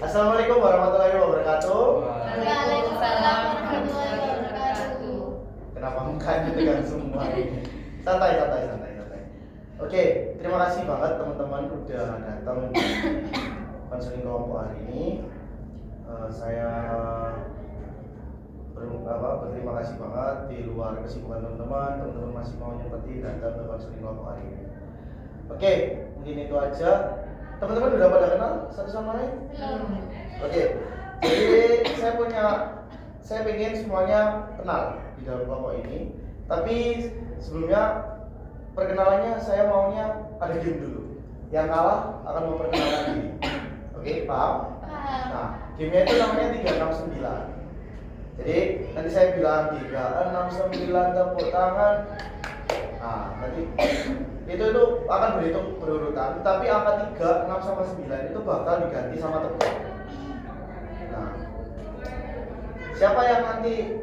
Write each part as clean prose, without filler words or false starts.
Assalamualaikum warahmatullahi wabarakatuh. Waalaikumsalam warahmatullahi wabarakatuh. Kenapa mukanya tegang semua ini? Santai. Oke, terima kasih banget teman-teman udah datang di konseling kelompok hari ini. Saya berterima kasih banget di luar kesibukan teman-teman masih mau nyempeti datang ke konseling kelompok hari ini. Oke, mungkin itu aja. Teman-teman udah pada kenal satu sama lain? Belum. Oke, jadi saya pengen semuanya kenal di dalam kelompok ini. Tapi sebelumnya perkenalannya saya maunya ada game dulu. Yang kalah akan memperkenalkan diri. Oke, paham? Paham. Nah, gamenya itu namanya 369. Jadi nanti saya bilang 369 tepuk tangan. Nah, nanti itu akan berhitung berurutan, tapi angka 3, 6 sama 9 itu bakal diganti sama tepuk. Nah, siapa yang nanti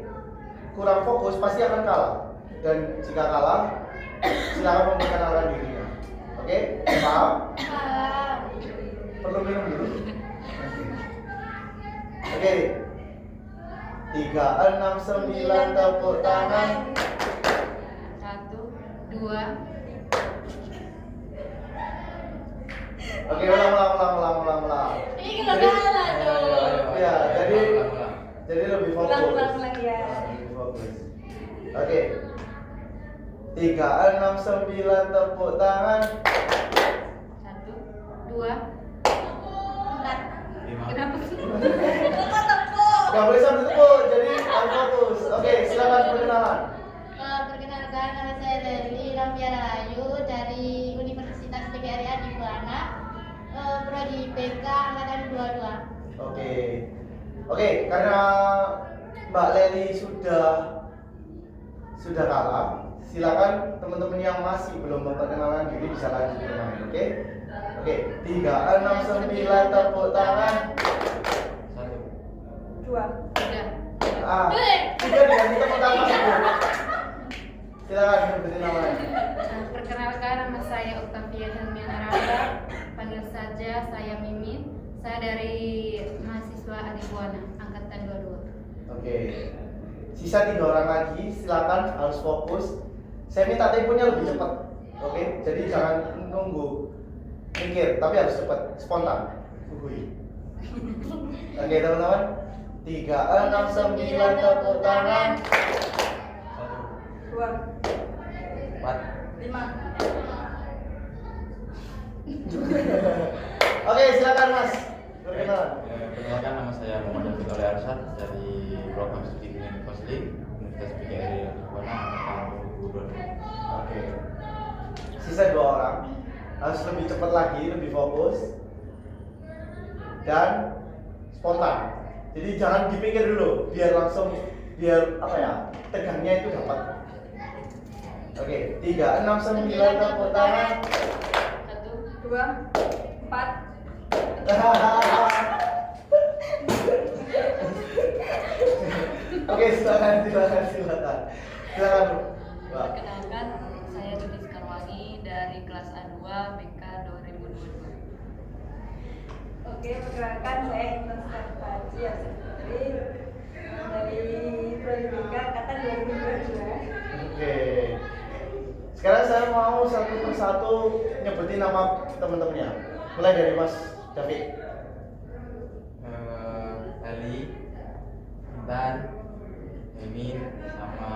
kurang fokus pasti akan kalah. Dan jika kalah, silakan memperkenalkan dirinya. Oke? Paham? Paham. Perlu minum dulu. Oke. 3, 6, 9 tepuk tangan. 1, 2. Oke, ulang. Ini kita kalah dong. Ya, jadi lebih fokus. Ulang ya. Lebih fokus. Oke. 3, 6, 9 tepuk tangan. 1, 2. 4. 5. Kenapa sih? Gak boleh sampai tepuk, jadi harus fokus. Oke, silakan perkenalan. Perkenalkan, nama saya Leli Rampiara Ayu dari Universitas PGRI di Buana, prodi IPK angkatan 22. Oke, karena Mbak Leli sudah kalah, silakan teman-teman yang masih belum memperkenalkan diri bisa lanjut bermain. Oke, 3, 6, 9 tepuk tangan. 1. 2. 3. Tiga diganti tepuk tangan. Silakan sebutin namanya. Perkenalkan, nama saya Octavia Helmiana Ramba. Panggil saja saya Mimin. Saya dari mahasiswa Adibuana angkatan 22. Oke. Sisa 3 orang lagi, silakan harus fokus. Saya minta temponya lebih cepat. Oke, jadi jangan nunggu mikir, tapi harus cepat, spontan. Oke, teman-teman. 3, 6, 9 tepuk tangan. 1. 2. 4. 5. Oke, silakan Mas. Perkenalan. Perkenalkan, nama saya Muhammad Fitri Arsyad dari program studi klinik konseling Universitas PGRI Buana angkatan 2022. Oke. Sisa 2 orang. Harus lebih cepat lagi, lebih fokus. Dan spontan. Jadi jangan dipikir dulu, biar tegangnya itu dapat. Oke, 3, 6, 9 tepuk tangan. 1, 2, 4. Oke, silakan. Silakan, Mbak. Perkenalkan, saya Dudi Sekarwangi dari kelas A2 BK 2022. Oke, perkenalkan saya Intan Haji Asri dari prodi BK angkatan 2022. Oke. Sekarang saya mau satu persatu nyebutin nama teman-temannya. Mulai dari Mas David. Ali, Intan, Emin, sama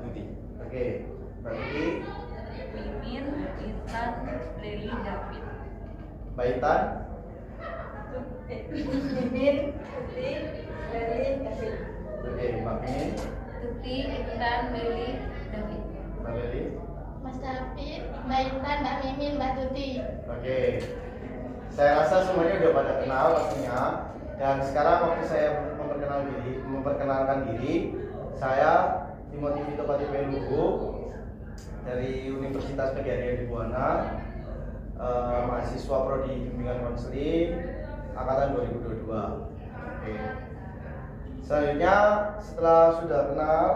Dudi. Oke, Mbak Dudi, Mimin, Intan, Leli, David. Mbak Intan, Mimin, Putri, Leli, David. oke, Mbak Min, Tuti, Intan, Leli, David. Mbak Leli. Mas David, Mbak Intan, Mbak Mimin, Mbak Tuti. Oke. Saya rasa semuanya udah pada kenal pastinya. Dan sekarang waktu saya memperkenalkan diri, saya Timothy Vito Patipe Lugu dari Universitas PGRI di Buana, mahasiswa prodi bimbingan konseling angkatan 2022. Oke. Selanjutnya setelah sudah kenal,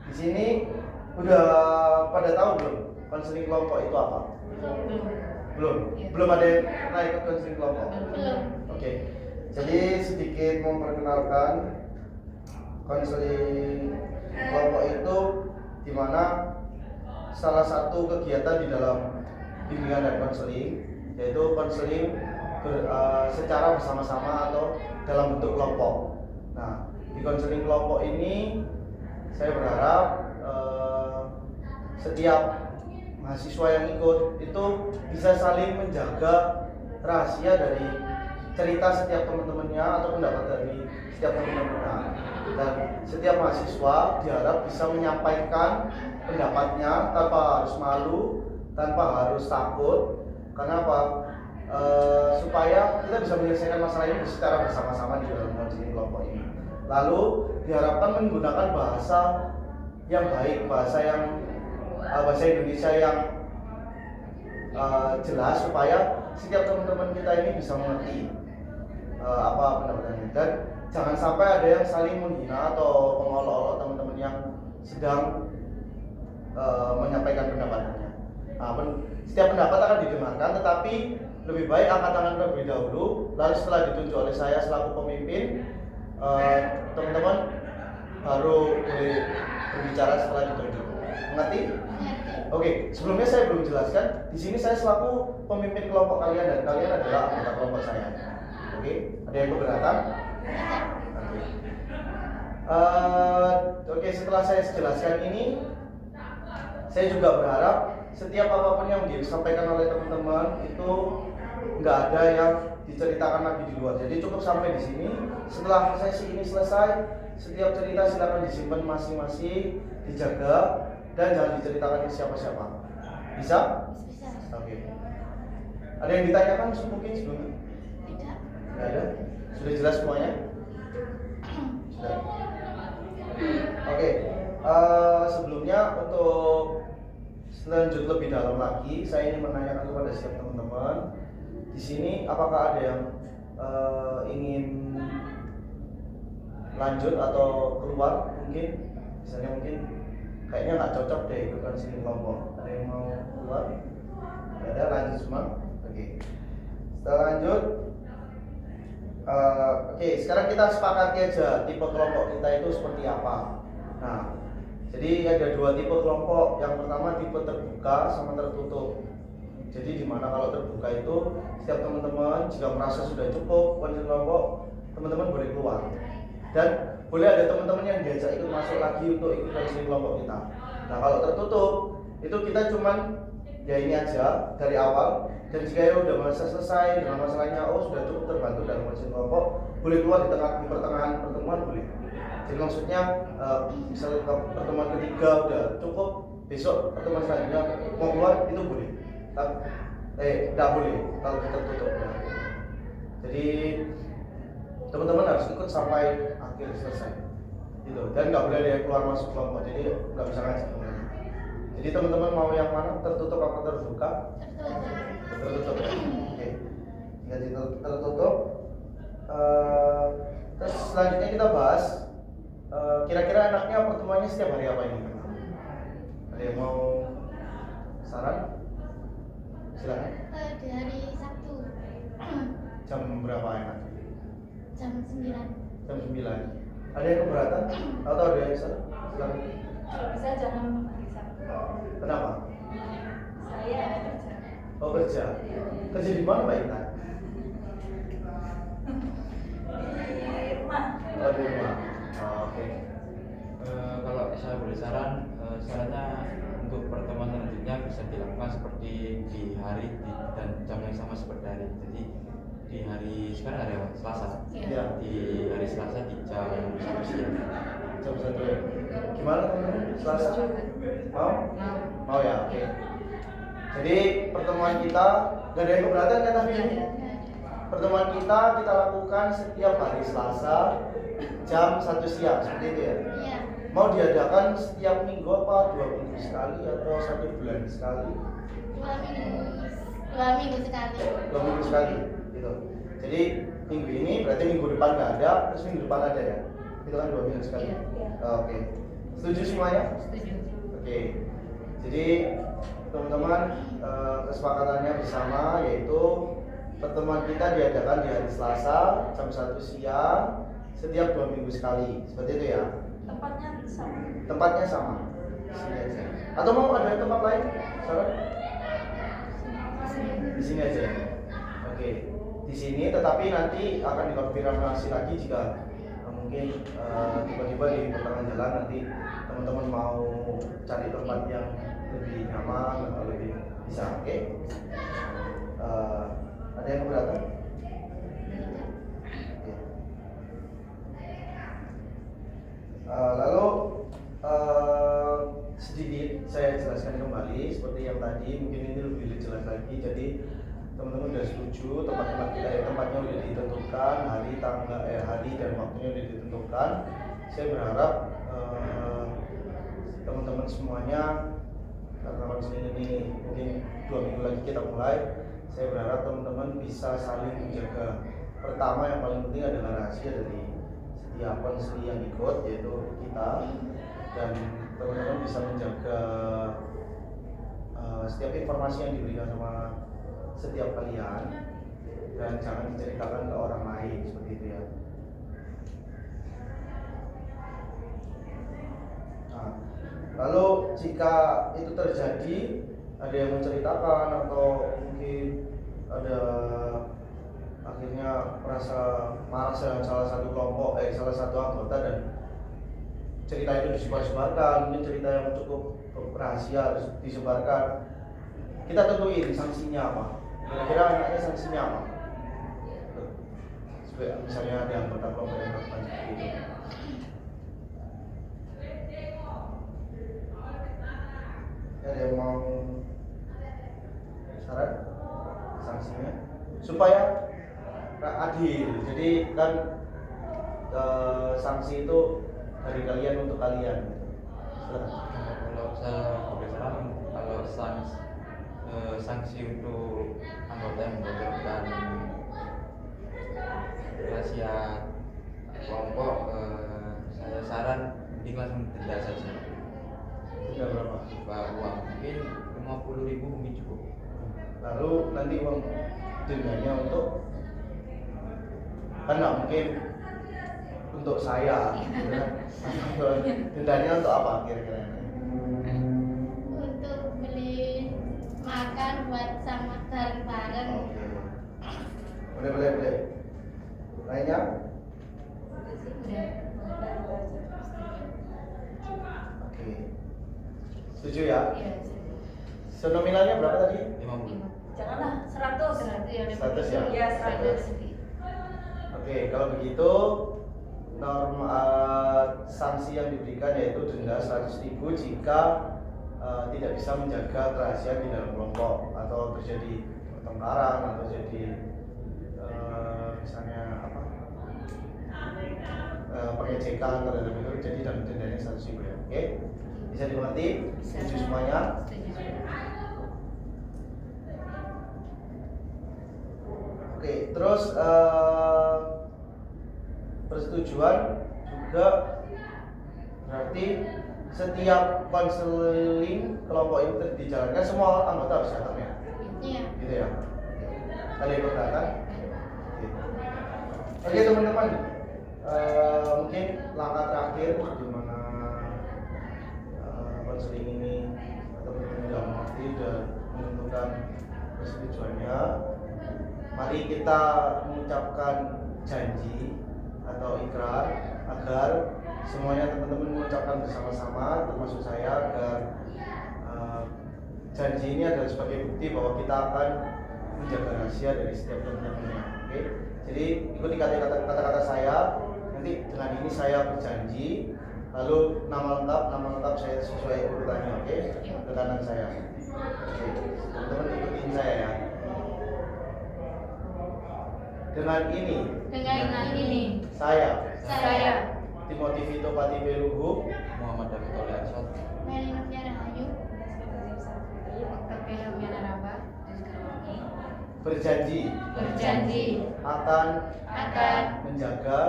di sini udah pada tahu belum konseling kelompok itu apa? Belum. Belum? Iya. Belum ada yang pernah ikut konseling kelompok? Belum. Oke, jadi sedikit memperkenalkan konseling kelompok itu di mana salah satu kegiatan di dalam bimbingan dan konseling, yaitu konseling secara bersama-sama atau dalam bentuk kelompok. Nah, di konseling kelompok ini saya berharap setiap mahasiswa yang ikut itu bisa saling menjaga rahasia dari cerita setiap teman-temannya atau pendapat dari setiap teman-temannya, dan setiap mahasiswa diharap bisa menyampaikan pendapatnya tanpa harus malu, tanpa harus takut. Karena apa? Supaya kita bisa menyelesaikan masalah ini secara bersama-sama di dalam konseling kelompok ini. Lalu diharapkan menggunakan bahasa yang baik, bahasa Indonesia yang jelas, supaya setiap teman-teman kita ini bisa mengerti apa pendapatnya, dan jangan sampai ada yang saling menghina atau mengolok-olok teman-teman yang sedang menyampaikan pendapatnya. Nah, setiap pendapat akan didengarkan, tetapi lebih baik angkat tangan terlebih dahulu, lalu setelah ditunjuk oleh saya selaku pemimpin, teman-teman baru boleh berbicara setelah ditunjuk. Mengerti? Oke, sebelumnya saya belum jelaskan. Di sini saya selaku pemimpin kelompok kalian dan kalian adalah anggota kelompok saya. Oke, ada yang keberatan? Oke, setelah saya jelaskan ini, saya juga berharap setiap apapun yang disampaikan oleh teman-teman itu nggak ada yang diceritakan lagi di luar. Jadi cukup sampai di sini. Setelah sesi ini selesai, setiap cerita silakan disimpan masing-masing, dijaga, dan jangan diceritakan ke siapa-siapa. Bisa? Bisa. Oke. Ada yang ditanyakan mungkin sebelumnya? Tidak. Nggak ada? Sudah jelas semuanya? Sudah. Oke. Sebelumnya untuk lanjut lebih dalam lagi, saya ingin menanyakan kepada setiap teman-teman di sini, apakah ada yang ingin lanjut atau keluar mungkin? Misalnya mungkin kayaknya nggak cocok deh ikut konseling kelompok. Ada yang mau keluar? Nggak ada, lanjut semua? Oke. Setelah lanjut, oke, sekarang kita sepakati aja tipe kelompok kita itu seperti apa. Nah, jadi ada dua tipe kelompok. Yang pertama tipe terbuka sama tertutup. Jadi dimana kalau terbuka itu setiap teman-teman jika merasa sudah cukup konseling kelompok, teman-teman boleh keluar. Dan boleh ada teman-teman yang diajak ikut masuk lagi untuk ikut konseling kelompok kita. Nah, kalau tertutup itu kita cuman ya ini aja dari awal, dan jika ya udah merasa selesai dengan masalahnya, oh sudah cukup terbantu dalam konseling kelompok, boleh keluar di pertengahan pertemuan boleh. Jadi maksudnya misalnya pertemuan ketiga udah cukup, besok pertemuan selanjutnya mau keluar itu boleh. Tidak boleh kalau tertutup. Ya. Jadi teman-teman harus ikut sampai akhir selesai. Gitu. Dan nggak boleh ada yang keluar masuk kelompok. Jadi nggak bisa ngajak teman-teman. Jadi teman-teman mau yang mana? Tertutup apa terbuka? Tertutup. Oke. Jadi tertutup. Terus selanjutnya kita bahas. Kira-kira enaknya pertemuannya setiap hari apa ini? Ada yang mau saran? Silakan. Di hari Sabtu. Jam berapa enak? Jam 9. Jam 9. Ada yang keberatan? Atau ada yang salah? Silakan. Kalau bisa jangan hari Sabtu. Kenapa? Saya kerja. Oh, kerja. Kerja di mana Mbak Intan? Di rumah. Oh, di rumah. Oh, oke. Kalau saya boleh sarannya untuk pertemuan selanjutnya bisa dilakukan seperti di hari dan jam yang sama seperti hari. Jadi di hari sekarang hari apa? Selasa. Iya. Di hari Selasa di jam 1 siang. Jam 1 ya. Gimana teman-teman? Selasa? Mau? Mau ya, oke. Jadi pertemuan kita gak ada yang keberatan kan tapi ini? Pertemuan kita lakukan setiap hari Selasa jam 1 siang, seperti itu ya? Iya. Mau diadakan setiap minggu apa 2 minggu sekali atau 1 bulan sekali? 2 minggu sekali. 2 minggu sekali, gitu. Jadi minggu ini berarti minggu depan nggak ada, terus minggu depan ada ya? Itu kan 2 minggu sekali. Iya. Oke. Setuju semuanya? Setuju. Oke. Jadi teman-teman, kesepakatannya bersama yaitu pertemuan kita diadakan di hari Selasa jam 1 siang setiap 2 minggu sekali, seperti itu ya. Tempatnya sama. Tempatnya sama. Di sini aja. Atau mau ada tempat lain? Saran? Di sini aja. Oke. Di sini, tetapi nanti akan dikonfirmasi lagi jika mungkin tiba-tiba di pertengahan jalan nanti teman-teman mau cari tempat yang lebih nyaman atau lebih bisa. Oke. Ada yang keberatan? Oke. Lalu sedikit saya jelaskan kembali seperti yang tadi, mungkin ini lebih jelas lagi. Jadi teman-teman sudah setuju tempatnya sudah ditentukan, hari dan waktunya sudah ditentukan. Saya berharap teman-teman semuanya, karena konseling ini mungkin 2 minggu lagi kita mulai, saya berharap teman-teman bisa saling menjaga. Pertama yang paling penting adalah rahasia dari setiap konseling yang ikut, yaitu kita, dan teman-teman bisa menjaga setiap informasi yang diberikan sama setiap kalian, dan jangan diceritakan ke orang lain, seperti itu ya. Nah, lalu jika itu terjadi, ada yang menceritakan atau mungkin ada akhirnya merasa marah dengan salah satu kelompok, salah satu anggota, dan cerita itu disebar-sebarkan, mungkin cerita yang cukup rahasia harus disebarkan, kita tentuin sanksinya apa. Kira-kira enaknya sanksinya apa? Misalnya ada anggota kelompok yang melakukan seperti itu. Ada yang mau saran sanksinya supaya adil? Jadi kan sanksi itu dari kalian untuk kalian. Kalau saya beri saran, kalau sanksi untuk anggota yang membocorkan rahasia kelompok, saya saran mending langsung denda saja. Denda berapa? Uang mungkin 50.000 mungkin cukup. Lalu nanti uang dendanya untuk, kan nggak mungkin untuk saya, gitu kan? Dendanya untuk apa kira-kira? Untuk beli makan buat sama bareng-bareng. Oke. Boleh. Lainnya? Oke. Setuju ya? Iya. Senominalnya berapa tadi? 50. Janganlah 100. 100 ya? Iya, 100. Oke, kalau begitu norma sanksi yang diberikan yaitu denda 100.000 jika tidak bisa menjaga kerahasiaan di dalam kelompok, atau terjadi pertengkaran, atau jadi misalnya apa, pengecekan terhadap itu, jadi dan dendanya 100.000 ya. Oke, bisa dimengerti? Setuju semuanya? Setuju. Oke, terus persetujuan juga berarti setiap konseling kelompok itu dijalankan semua anggota harus datang ya? Iya. Gitu ya? Ada yang keberatan? Oke teman-teman, mungkin langkah terakhir di mana konseling ini teman-teman sudah mengerti dan menentukan persetujuannya. Mari kita mengucapkan janji atau ikrar agar semuanya teman-teman mengucapkan bersama-sama, termasuk saya, agar janji ini adalah sebagai bukti bahwa kita akan menjaga rahasia dari setiap teman-temannya. Oke, jadi ikuti kata-kata saya. Nanti dengan ini saya berjanji, lalu nama lengkap saya sesuai urutannya. Oke, ke kanan saya. Oke, teman-teman ikutin saya ya. Dengan ini saya Timothy Vito Pati Beluhu Muhammad David Oliarsot Meli Noviana Ayu. Octavia Helmiana Raba berjanji akan menjaga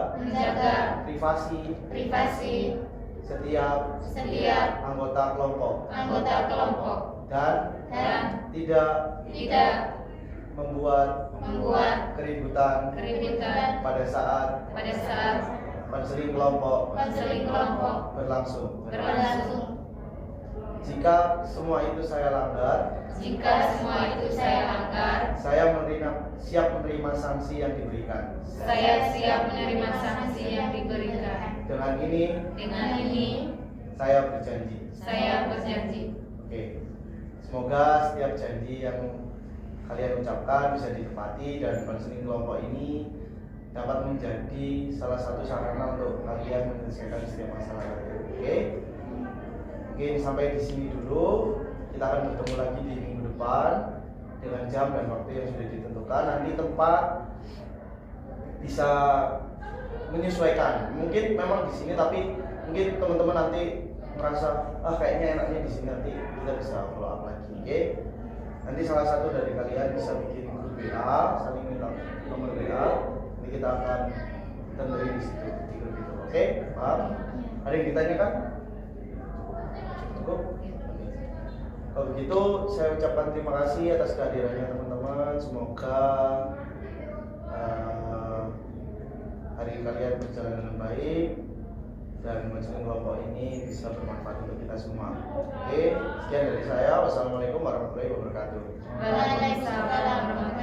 privasi setiap anggota kelompok dan tidak tidak membuat keributan pada saat konseling kelompok berlangsung. Jika semua itu saya langgar, saya siap menerima sanksi yang diberikan. Dengan ini saya berjanji. Oke. Semoga setiap janji yang kalian ucapkan bisa ditepati dan konseling kelompok ini dapat menjadi salah satu sarana untuk kalian menyelesaikan setiap masalah kalian. Oke. Mungkin sampai di sini dulu. Kita akan bertemu lagi di minggu depan dengan jam dan waktu yang sudah ditentukan. Nanti tempat bisa menyesuaikan. Mungkin memang di sini, tapi mungkin teman-teman nanti merasa kayaknya enaknya di sini, nanti kita bisa follow up lagi. Oke. Nanti salah satu dari kalian bisa bikin grup WA, saling minta nomor WA. Nanti kita akan tendering di situ di grup itu. Oke, paham? Ada yang ditanyakan? Cukup? Kalau begitu saya ucapkan terima kasih atas kehadirannya teman-teman. Semoga hari kalian berjalan dengan baik dan konseling kelompok ini bisa bermanfaat untuk kita semua. Oke, sekian dari saya. Wassalamualaikum warahmatullahi wabarakatuh. Waalaikumsalam warahmatullahi wabarakatuh.